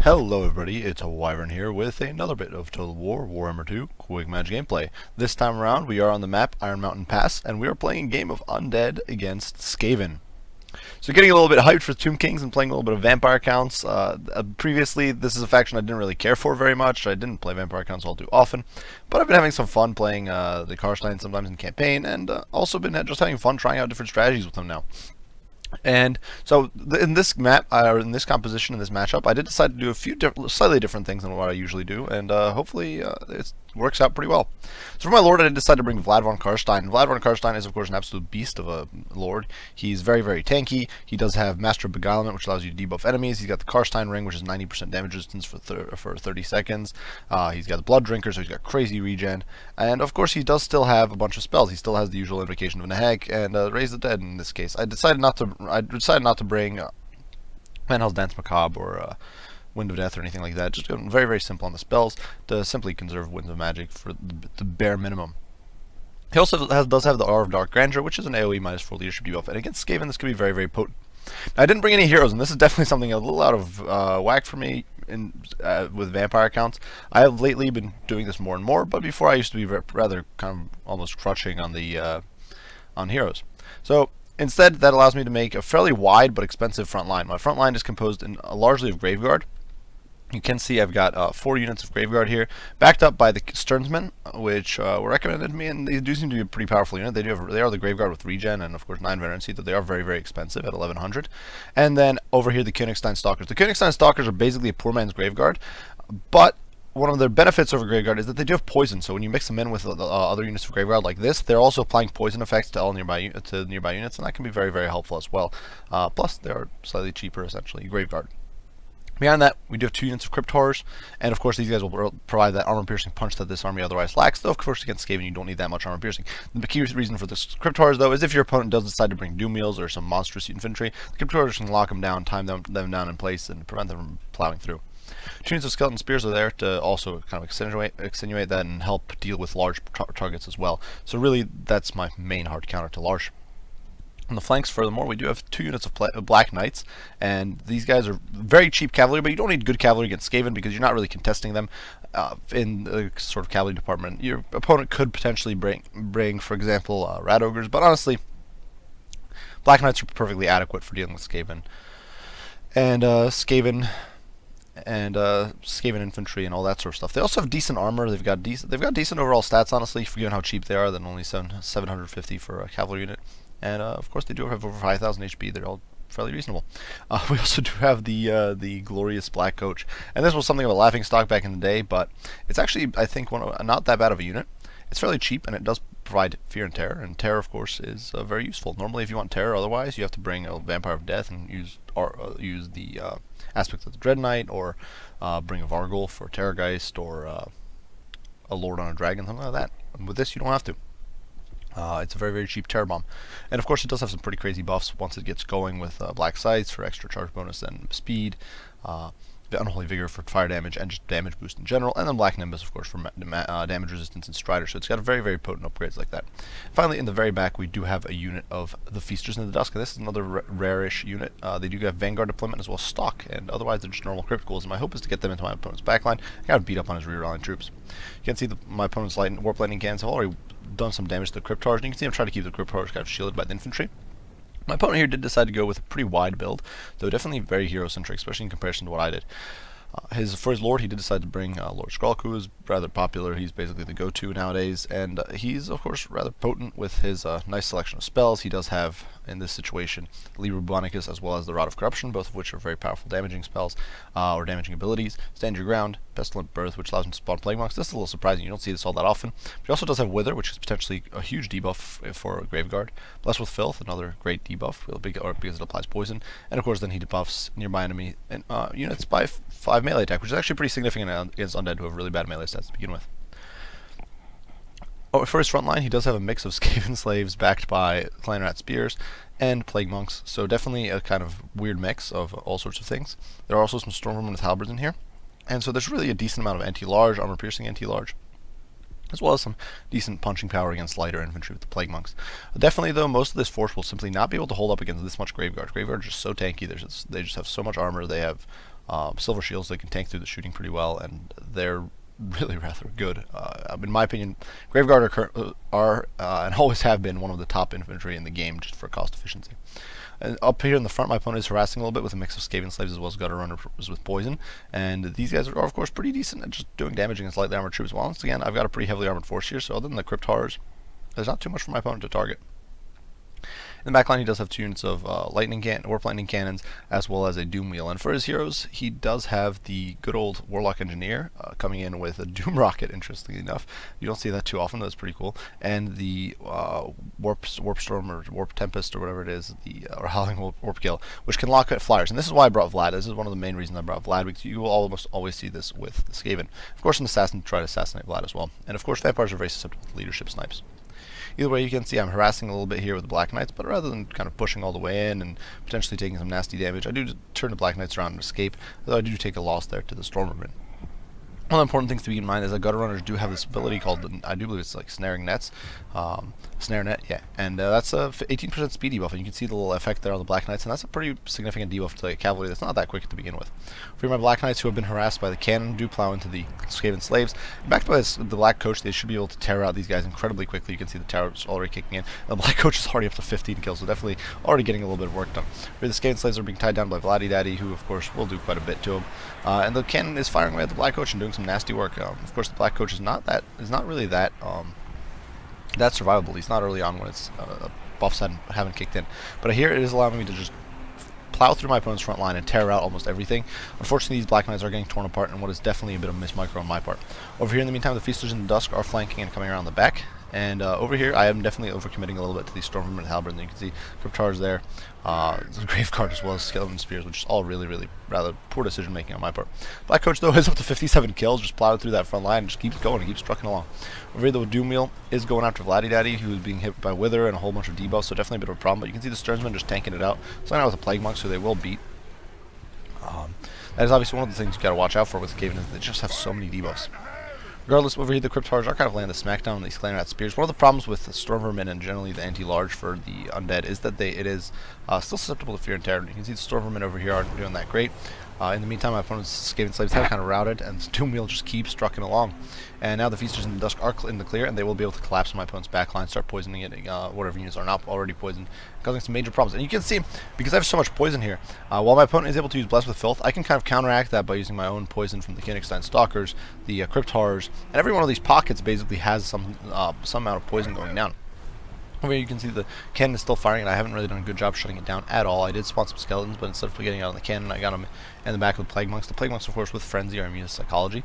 Hello everybody, it's a Wyvern here with another bit of Total War Warhammer 2 Quick Match gameplay. This time around we are on the map Iron Mountain Pass and we are playing a game of Undead against Skaven. So getting a little bit hyped for Tomb Kings and playing a little bit of Vampire Counts. Previously this is a faction I didn't really care for very much. I didn't play Vampire Counts all too often, but I've been having some fun playing the Karstein sometimes in campaign, and also been just having fun trying out different strategies with them now. And so in this map, or in this composition, in this matchup, I did decide to do a few slightly different things than what I usually do, and hopefully it works out pretty well. So for my lord, I did decide to bring Vlad von Karstein. Vlad von Karstein is, of course, an absolute beast of a lord. He's very, very tanky. He does have Master of Beguilement, which allows you to debuff enemies. He's got the Karstein Ring, which is 90% damage resistance for 30 seconds. He's got the Blood Drinker, so he's got crazy regen. And, of course, he does still have a bunch of spells. He still has the usual Invocation of Neheg and Raise the Dead in this case. I decided not to bring Van Dance Macabre or Wind of Death or anything like that. Just going very, very simple on the spells to simply conserve Winds of Magic for the bare minimum. He also does have the Aura of Dark Grandeur, which is an AoE -4 leadership debuff, and against Skaven this could be very, very potent. Now, I didn't bring any heroes, and this is definitely something a little out of whack for me with Vampire Counts. I have lately been doing this more and more, but before I used to be rather kind of almost crutching on the on heroes. So instead, that allows me to make a fairly wide but expensive front line. My front line is composed largely of Graveguard. You can see I've got 4 units of Graveguard here, backed up by the Sternsmen, which were recommended to me, and they do seem to be a pretty powerful unit. They are the Graveguard with regen and, of course, 9 veterancy, though they are very, very expensive at 1100. And then over here, the Königstein Stalkers. The Königstein Stalkers are basically a poor man's Graveguard, but one of their benefits over Graveguard is that they do have poison, so when you mix them in with other units of Graveguard like this, they're also applying poison effects to all nearby units, and that can be very, very helpful as well. Plus, they are slightly cheaper, essentially, Graveguard. Beyond that, we do have 2 units of Crypt Horrors, and of course these guys will provide that armor-piercing punch that this army otherwise lacks, though of course against Skaven you don't need that much armor-piercing. The key reason for this Crypt Horrors, though, is if your opponent does decide to bring Doom Wheels or some monstrous infantry, the Crypt Horrors can lock them down, time them down in place, and prevent them from plowing through. 2 units of Skeleton Spears are there to also kind of extenuate that and help deal with large targets as well. So really, that's my main hard counter to large. On the flanks, furthermore, we do have 2 units of Black Knights, and these guys are very cheap cavalry, but you don't need good cavalry against Skaven because you're not really contesting them in the sort of cavalry department. Your opponent could potentially bring for example, Rat Ogres, but honestly, Black Knights are perfectly adequate for dealing with Skaven. And Skaven infantry and all that sort of stuff. They also have decent armor. They've got decent overall stats, honestly, given how cheap they are. Than only 750 for a cavalry unit. And of course, they do have over 5,000 HP. They're all fairly reasonable. We also do have the glorious Black Coach, and this was something of a laughingstock back in the day, but it's actually, I think, not that bad of a unit. It's fairly cheap, and it does provide fear and terror. And terror, of course, is very useful. Normally, if you want terror, otherwise, you have to bring a Vampire of Death and use the aspects of the Dread Knight, or bring a Vargul for Terrorgeist, or a Lord on a Dragon, something like that. And with this, you don't have to. It's a very, very cheap Terror Bomb. And of course it does have some pretty crazy buffs once it gets going with Black Sights for extra charge bonus and speed, the Unholy Vigor for fire damage and just damage boost in general, and then Black Nimbus, of course, for damage resistance and Strider. So it's got very, very potent upgrades like that. Finally, in the very back, we do have a unit of the Feasters in the Dusk, and this is another rare-ish unit. They do have Vanguard deployment as well as Stock, and otherwise they're just normal crit ghouls, and my hope is to get them into my opponent's backline. I gotta beat up on his rear line troops. You can see my opponent's Warp Lightning cannons have already done some damage to the Crypt Horrors, and you can see I'm trying to keep the Crypt Horrors kind of shielded by the infantry. My opponent here did decide to go with a pretty wide build, though definitely very hero-centric, especially in comparison to what I did. For his lord, he did decide to bring Lord Skrulk, who is rather popular. He's basically the go-to nowadays, and he's, of course, rather potent with his nice selection of spells. He does have, in this situation, Libra Bonicus as well as the Rod of Corruption, both of which are very powerful damaging spells, or damaging abilities. Stand Your Ground, Pestilent Birth, which allows him to spawn Plague Monks. This is a little surprising. You don't see this all that often. But he also does have Wither, which is potentially a huge debuff for Graveguard. Bless with Filth, another great debuff, because it applies poison. And, of course, then he debuffs nearby enemy units by 5 melee attack, which is actually pretty significant against Undead, who have really bad melee stats to begin with. For his front line, he does have a mix of Skaven slaves backed by Clan Rat Spears and Plague Monks, so definitely a kind of weird mix of all sorts of things. There are also some Stormwomen with Halberds in here, and so there's really a decent amount of anti-large, armor-piercing anti-large, as well as some decent punching power against lighter infantry with the Plague Monks. Definitely, though, most of this force will simply not be able to hold up against this much Graveguard. Graveguard are just so tanky, they just have so much armor, they have silver shields. They can tank through the shooting pretty well, and they're really rather good. In my opinion, Graveguard are and always have been one of the top infantry in the game just for cost efficiency. And up here in the front, my opponent is harassing a little bit with a mix of Skaven slaves as well as gutter runners with poison. And these guys are, of course, pretty decent at just doing damage against lightly armored troops. Well, once again, I've got a pretty heavily armored force here, so other than the crypt horrors, there's not too much for my opponent to target. In the backline, he does have 2 units of warp lightning cannons, as well as a doom wheel. And for his heroes, he does have the good old warlock engineer coming in with a doom rocket. Interestingly enough, you don't see that too often. That's pretty cool. And the warp storm or warp tempest or whatever it is, or howling warp kill, which can lock out flyers. And this is why I brought Vlad. This is one of the main reasons I brought Vlad, because you will almost always see this with the Skaven. Of course, an assassin to try to assassinate Vlad as well. And of course, vampires are very susceptible to leadership snipes. Either way, you can see I'm harassing a little bit here with the Black Knights, but rather than kind of pushing all the way in and potentially taking some nasty damage, I do turn the Black Knights around and escape, though I do take a loss there to the Stormvermin. One of the important things to keep in mind is that gutter runners do have this ability called, I do believe it's like snaring nets, snare net, yeah, and that's a 18% speed debuff, and you can see the little effect there on the Black Knights, and that's a pretty significant debuff to the cavalry that's not that quick to begin with. For my Black Knights who have been harassed by the cannon, do plow into the Skaven slaves. Backed by the Black Coach, they should be able to tear out these guys incredibly quickly. You can see the towers already kicking in. The Black Coach is already up to 15 kills, so definitely already getting a little bit of work done. For the Skaven slaves are being tied down by Vladdy Daddy, who of course will do quite a bit to him. And the cannon is firing away at the Black Coach and doing some nasty work. Of course, the Black Coach is not really that survivable. He's not early on when it's buffs haven't kicked in. But here it is allowing me to just plow through my opponent's front line and tear out almost everything. Unfortunately, these Black Knights are getting torn apart in what is definitely a bit of a mismicro on my part. Over here, in the meantime, the Feasters in the Dusk are flanking and coming around the back. And over here, I am definitely overcommitting a little bit to these Stormvermin and Halberds. You can see Cryptards there, the Graveguard as well as Skeleton Spears, which is all really, really rather poor decision making on my part. Black Coach, though, is up to 57 kills, just plowed through that front line and just keeps going and keeps trucking along. Over here, the Doom Wheel is going after Vladdy Daddy, who is being hit by Wither and a whole bunch of debuffs, so definitely a bit of a problem. But you can see the Sternsmen just tanking it out. Starting out with a Plague Monk, so they will beat. That is obviously one of the things you got to watch out for with Skaven, is they just have so many debuffs. Regardless, over here the Cryptards are kind of laying the smackdown on these Clannad Spears. One of the problems with the Stormvermin and generally the anti-large for the Undead is that it is still susceptible to fear and terror. You can see the Stormvermin over here aren't doing that great. In the meantime, my opponent's Skaven slaves have kind of routed, and Doom Wheel just keeps trucking along. And now the Feasters in the Dusk are in the clear, and they will be able to collapse my opponent's backline, start poisoning it, whatever units are not already poisoned, causing some major problems. And you can see, because I have so much poison here, while my opponent is able to use Bless with Filth, I can kind of counteract that by using my own poison from the Königstein Stalkers, the Crypt Horrors, and every one of these pockets basically has some amount of poison going down. Over here you can see the cannon is still firing, and I haven't really done a good job shutting it down at all. I did spawn some skeletons, but instead of getting out on the cannon, I got them in the back with Plague Monks. The Plague Monks, of course, with Frenzy are immune to Psychology,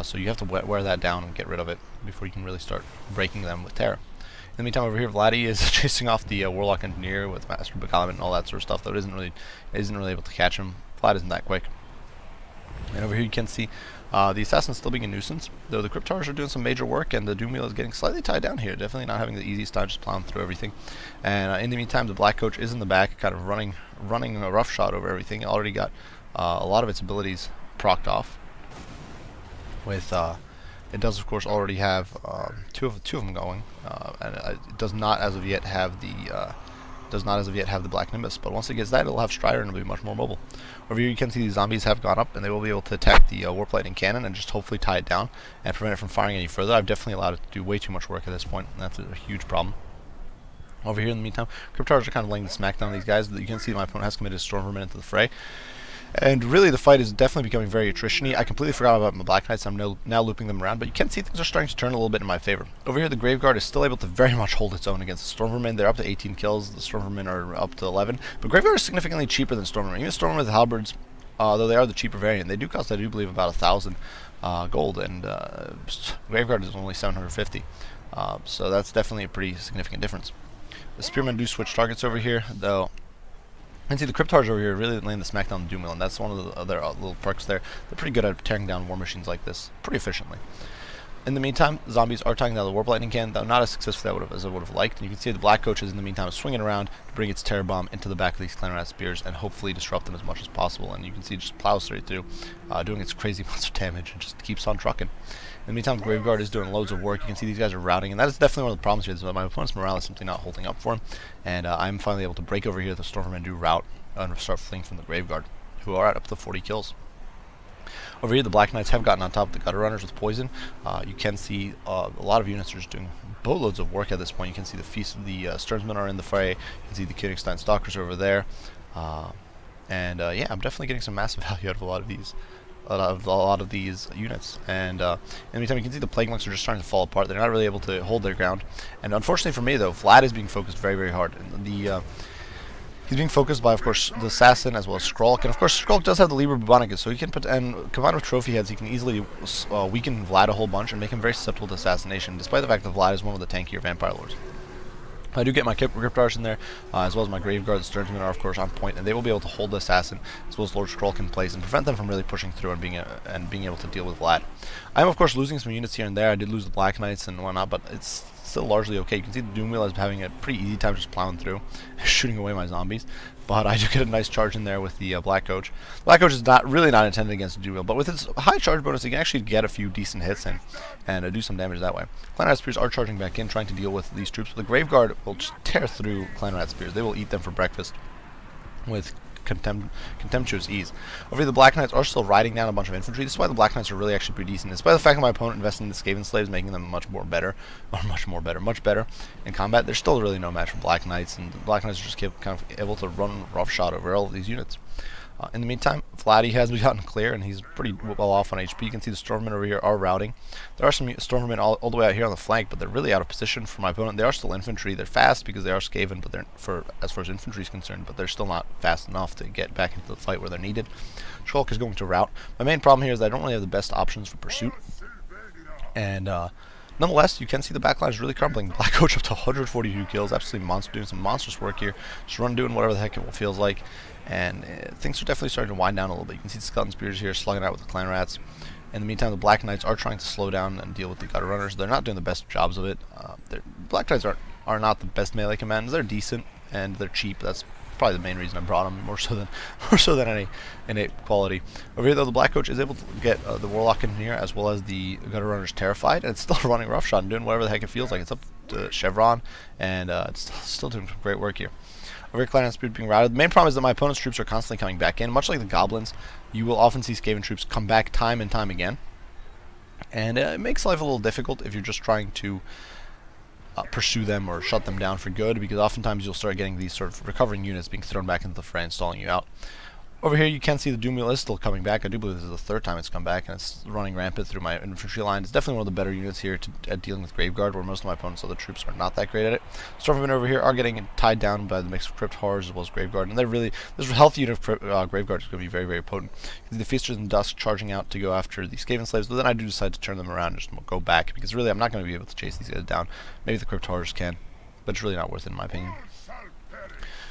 so you have to wear that down and get rid of it before you can really start breaking them with Terror. In the meantime, over here, Vladdy is chasing off the Warlock Engineer with Master Beguilement and all that sort of stuff, though it isn't really able to catch him. Vlad isn't that quick. And over here you can see the Assassin's still being a nuisance, though the Cryptards are doing some major work, and the Doom Wheel is getting slightly tied down here, definitely not having the easiest time just plowing through everything. And in the meantime, the Black Coach is in the back, kind of running a rough shot over everything. It already got a lot of its abilities procced off. With it does, of course, already have two of them going, and it does not as of yet have the Black Nimbus, but once it gets that, it'll have Strider and it'll be much more mobile. Over here you can see the zombies have gone up, and they will be able to attack the Warp Lightning Cannon and just hopefully tie it down and prevent it from firing any further. I've definitely allowed it to do way too much work at this point, and that's a huge problem. Over here in the meantime, Cryptards are kind of laying the smackdown on these guys. You can see my opponent has committed Stormvermin into the fray. And really, the fight is definitely becoming very attrition-y. I completely forgot about my Black Knights. I'm now looping them around, but you can see things are starting to turn a little bit in my favor. Over here, the Graveguard is still able to very much hold its own against the Stormvermin. They're up to 18 kills. The Stormvermin are up to 11. But Graveguard is significantly cheaper than Stormvermin. Even Stormvermin with the Halberds, though they are the cheaper variant, they do cost, I do believe, about 1,000 gold, and Graveguard is only 750. So that's definitely a pretty significant difference. The Spearmen do switch targets over here, though. You can see the Cryptards over here really laying the smackdown on the Doom Wheel, and that's one of the other little perks there. They're pretty good at tearing down war machines like this pretty efficiently. In the meantime, the zombies are taking down the Warp Lightning Cannon, though not as successfully as I would have liked. And you can see the Black Coach is in the meantime swinging around to bring its Terror Bomb into the back of these Clannad Spears and hopefully disrupt them as much as possible. And you can see it just plows straight through, doing its crazy amounts of damage and just keeps on trucking. In the meantime, the Graveguard is doing loads of work. You can see these guys are routing, and that is definitely one of the problems here. Is that my opponent's morale is simply not holding up for him, and I'm finally able to break over here. The Stormvermen do rout and start fleeing from the Graveguard, who are at up to 40 kills. Over here, the Black Knights have gotten on top of the Gutter Runners with poison. You can see a lot of units are just doing boatloads of work at this point. You can see the Stearnsmen are in the fray. You can see the Königstein Stalkers over there. Yeah, I'm definitely getting some massive value out of a lot of these units. And in the meantime, you can see the Plague Monks are just starting to fall apart. They're not really able to hold their ground. And unfortunately for me, though, Vlad is being focused very, very hard. And he's being focused by, of course, the Assassin as well as Skrulk. And of course, Skrulk does have the Liber Bubonicus, so he can combined with Trophy Heads, he can easily weaken Vlad a whole bunch and make him very susceptible to assassination, despite the fact that Vlad is one of the tankier Vampire Lords. I do get my Cryptarchs in there, as well as my Graveguard. The Stearnsmen are, of course, on point, and they will be able to hold the Assassin, as well as Lord Skrulk in place, and prevent them from really pushing through and being able to deal with Vlad. I am, of course, losing some units here and there. I did lose the Black Knights and whatnot, but it's still largely okay. You can see the Doomwheel is having a pretty easy time just plowing through, shooting away my zombies. But I do get a nice charge in there with the Black Coach. Black Coach is really not intended against the Doomwheel, but with its high charge bonus, you can actually get a few decent hits in and do some damage that way. Clan Rat Spears are charging back in, trying to deal with these troops. But the Graveguard will just tear through Clan Rat Spears. They will eat them for breakfast with contemptuous ease. Over here, the Black Knights are still riding down a bunch of infantry. This is why the Black Knights are really actually pretty decent. Despite the fact that my opponent invested in the Skaven slaves, making them much better in combat, there's still really no match for Black Knights, and the Black Knights are just kind of able to run roughshod over all of these units. In the meantime, Vladdy has gotten clear, and he's pretty well off on HP. You can see the Stormmen over here are routing. There are some Stormmen all the way out here on the flank, but they're really out of position for my opponent. They are still infantry. They're fast because they are Skaven, but as far as infantry is concerned, but they're still not fast enough to get back into the fight where they're needed. Skrulk is going to rout. My main problem here is that I don't really have the best options for pursuit, and nonetheless, you can see the backline is really crumbling. Black Coach up to 142 kills, absolutely monster, doing some monstrous work here. Just doing whatever the heck it feels like. And things are definitely starting to wind down a little bit. You can see the Skeleton Spears here slugging out with the Clan Rats. In the meantime, the Black Knights are trying to slow down and deal with the Gutter Runners. They're not doing the best jobs of it. Black Knights are not the best melee commanders. They're decent and they're cheap. That's probably the main reason I brought them, more so than any innate quality. Over here, though, the Black Coach is able to get the Warlock in here, as well as the Gutter Runners terrified, and it's still running roughshod and doing whatever the heck it feels like. It's up to Chevron, and it's still doing some great work here. Over here, Clan Rat Spears being routed. The main problem is that my opponent's troops are constantly coming back in. Much like the Goblins, you will often see Skaven troops come back time and time again, and it makes life a little difficult if you're just trying to pursue them or shut them down for good, because oftentimes you'll start getting these sort of recovering units being thrown back into the fray and stalling you out. Over here, you can see the Doomwheel is still coming back. I do believe this is the third time it's come back, and it's running rampant through my infantry line. It's definitely one of the better units here at dealing with Graveguard, where most of my opponent's other troops are not that great at it. Stormmen over here are getting tied down by the mix of Crypt Horrors as well as Graveguard, and they're really, this healthy unit of Graveguard is going to be very, very potent. You can see the Feasters in the Dusk charging out to go after the Skaven slaves, but then I do decide to turn them around and just go back, because really I'm not going to be able to chase these guys down. Maybe the Crypt Horrors can, but it's really not worth it in my opinion.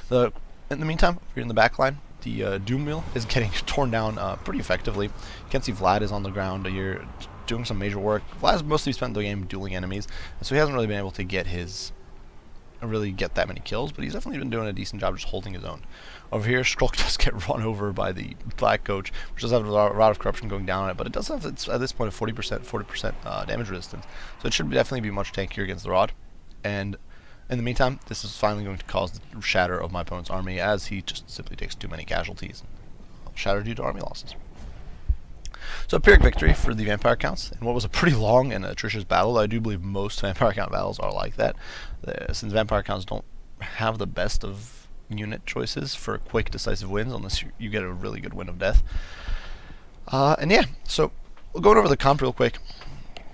In the meantime, if you're in the back line, the Doomwheel is getting torn down pretty effectively. You can see Vlad is on the ground here doing some major work. Vlad has mostly spent the game dueling enemies, so he hasn't really been able to get that many kills, but he's definitely been doing a decent job just holding his own. Over here, Skrulk does get run over by the Black Coach, which does have a Rod of Corruption going down on it, but it does have, at this point, a 40% damage resistance, so it should definitely be much tankier against the Rod. And in the meantime, this is finally going to cause the shatter of my opponent's army, as he just simply takes too many casualties. Shatter due to army losses. So a Pyrrhic victory for the Vampire Counts in what was a pretty long and atrocious battle. I do believe most Vampire Count battles are like that, since Vampire Counts don't have the best of unit choices for quick, decisive wins, unless you get a really good win of death. And yeah, so we'll go over the comp real quick.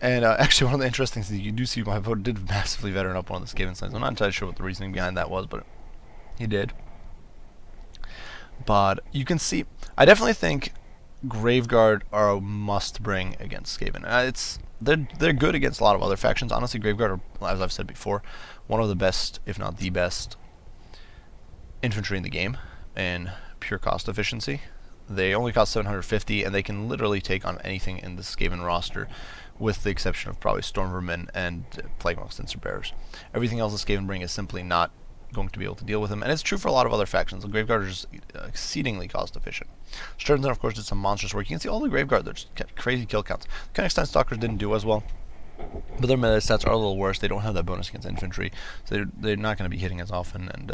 And actually, one of the interesting things, you do see my opponent did massively veteran up one of the Skaven slaves. I'm not entirely sure what the reasoning behind that was, but he did. But you can see, I definitely think Graveguard are a must-bring against Skaven. They're good against a lot of other factions. Honestly, Graveguard are, as I've said before, one of the best, if not the best, infantry in the game in pure cost efficiency. They only cost 750, and they can literally take on anything in the Skaven roster, with the exception of probably Stormvermin and Plague Monks and Bearers. Everything else the Skaven bring is simply not going to be able to deal with them, and it's true for a lot of other factions. The Graveguard is exceedingly cost efficient. Stearnsmen, of course, did some monstrous work. You can see all the Graveguard, they're just got crazy kill counts. The Königstein Stalkers didn't do as well, but their melee stats are a little worse. They don't have that bonus against infantry, so they're not going to be hitting as often, and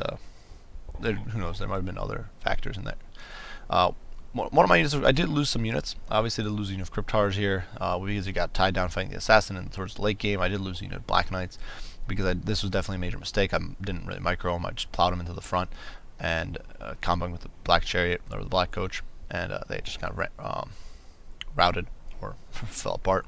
who knows, there might have been other factors in there. one of my units, I did lose some units. Obviously, I did lose a unit of Cryptars here because he got tied down fighting the Assassin, and towards the late game, I did lose a unit of Black Knights because this was definitely a major mistake. I didn't really micro him. I just plowed him into the front and comboing with the Black Chariot or the Black Coach, and they just kind of routed or fell apart.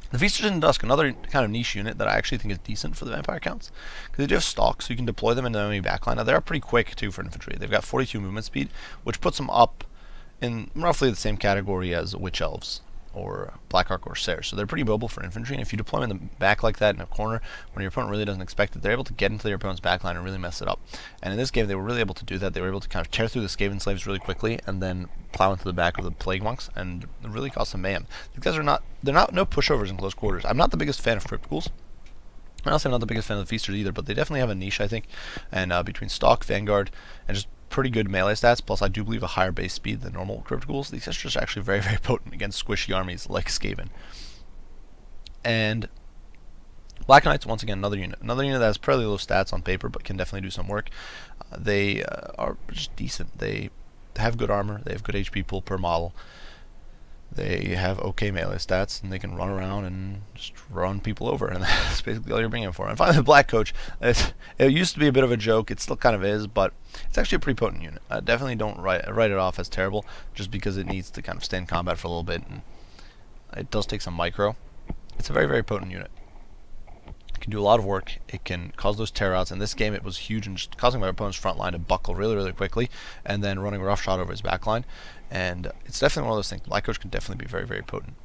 The Feasters in Dusk, another kind of niche unit that I actually think is decent for the vampire counts, because they do have stalks, so you can deploy them in the enemy backline. Now, they are pretty quick, too, for infantry. They've got 42 movement speed, which puts them up in roughly the same category as Witch Elves or Black Ark Corsairs. So they're pretty mobile for infantry, and if you deploy them in the back like that in a corner, when your opponent really doesn't expect it, they're able to get into their opponent's backline and really mess it up. And in this game, they were really able to do that. They were able to kind of tear through the Skaven slaves really quickly, and then plow into the back of the Plague Monks, and it really caused some mayhem. These guys are no pushovers in close quarters. I'm not the biggest fan of Crypt Ghouls. I'm also not the biggest fan of the Feasters either, but they definitely have a niche, I think. And between Stalk, Vanguard, and just pretty good melee stats, plus I do believe a higher base speed than normal Crypt Ghouls, these guys are just actually very, very potent against squishy armies like Skaven. And Black Knights, once again, another unit that has fairly low stats on paper, but can definitely do some work. They are just decent. They have good armor, they have good HP pool per model, they have okay melee stats, and they can run around and just run people over, and that's basically all you're bringing them for. And finally, the Black Coach. It used to be a bit of a joke, it still kind of is, but it's actually a pretty potent unit. Definitely don't write it off as terrible, just because it needs to kind of stay in combat for a little bit, and it does take some micro. It's a very, very potent unit. It can do a lot of work. It can cause those tear outs. In this game, it was huge in just causing my opponent's front line to buckle really, really quickly, and then running roughshod over his back line. And it's definitely one of those things. Black Coach can definitely be very, very potent.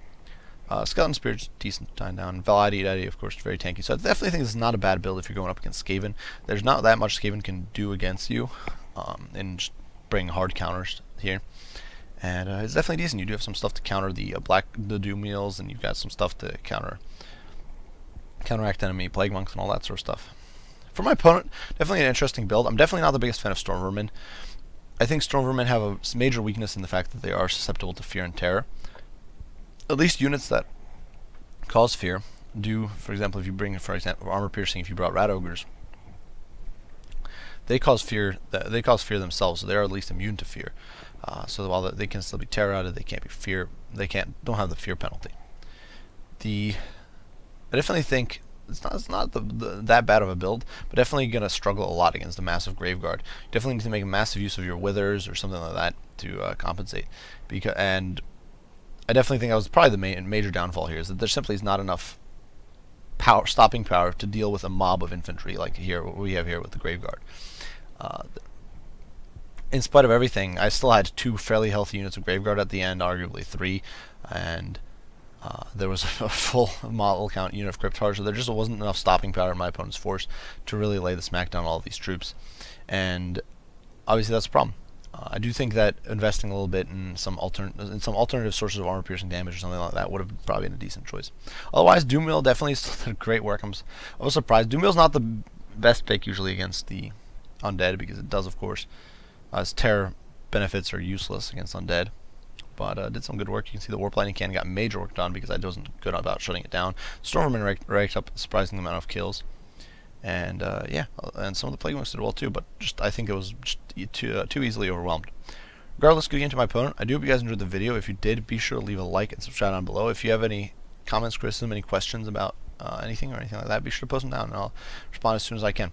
Skeleton Spirit's decent to time down. Velite Eddy, of course, very tanky. So I definitely think this is not a bad build if you're going up against Skaven. There's not that much Skaven can do against you, and just bring hard counters here. And it's definitely decent. You do have some stuff to counter the Doom Meals, and you've got some stuff to counteract enemy Plague Monks and all that sort of stuff. For my opponent, definitely an interesting build. I'm definitely not the biggest fan of Storm Vermin. I think Storm Vermin have a major weakness in the fact that they are susceptible to fear and terror. At least units that cause fear do. For example, if you bring, for example, armor piercing, if you brought Rat Ogres, they cause fear. They cause fear themselves, so they are at least immune to fear. So while they can still be terrorized, they can't be fear. They don't have the fear penalty. I definitely think it's not that bad of a build, but definitely going to struggle a lot against the massive Graveguard. You definitely need to make a massive use of your Withers or something like that to compensate. And I definitely think that was probably the major downfall here, is that there simply is not enough stopping power to deal with a mob of infantry like what we have here with the Graveguard. In spite of everything, I still had 2 fairly healthy units of Graveguard at the end, arguably 3, and there was a full model count unit of Cryptars, so there just wasn't enough stopping power in my opponent's force to really lay the smack down on all of these troops. And obviously that's a problem. I do think that investing a little bit in some alternative sources of armor piercing damage or something like that would have probably been a decent choice. Otherwise, Doomwheel definitely still did great work. I was surprised. Doomwheel's not the best pick usually against the Undead, because it does, of course, its terror benefits are useless against Undead. But did some good work. You can see the Warp Lightning Cannon got major work done because I wasn't good about shutting it down. Stormvermin racked up a surprising amount of kills. And yeah, and some of the Plague Monks did well too, but I think it was just too easily overwhelmed. Regardless, good game to my opponent. I do hope you guys enjoyed the video. If you did, be sure to leave a like and subscribe down below. If you have any comments, criticism, any questions about anything or anything like that, be sure to post them down and I'll respond as soon as I can.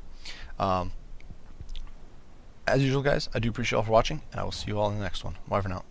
As usual, guys, I do appreciate you all for watching, and I will see you all in the next one. Bye for now.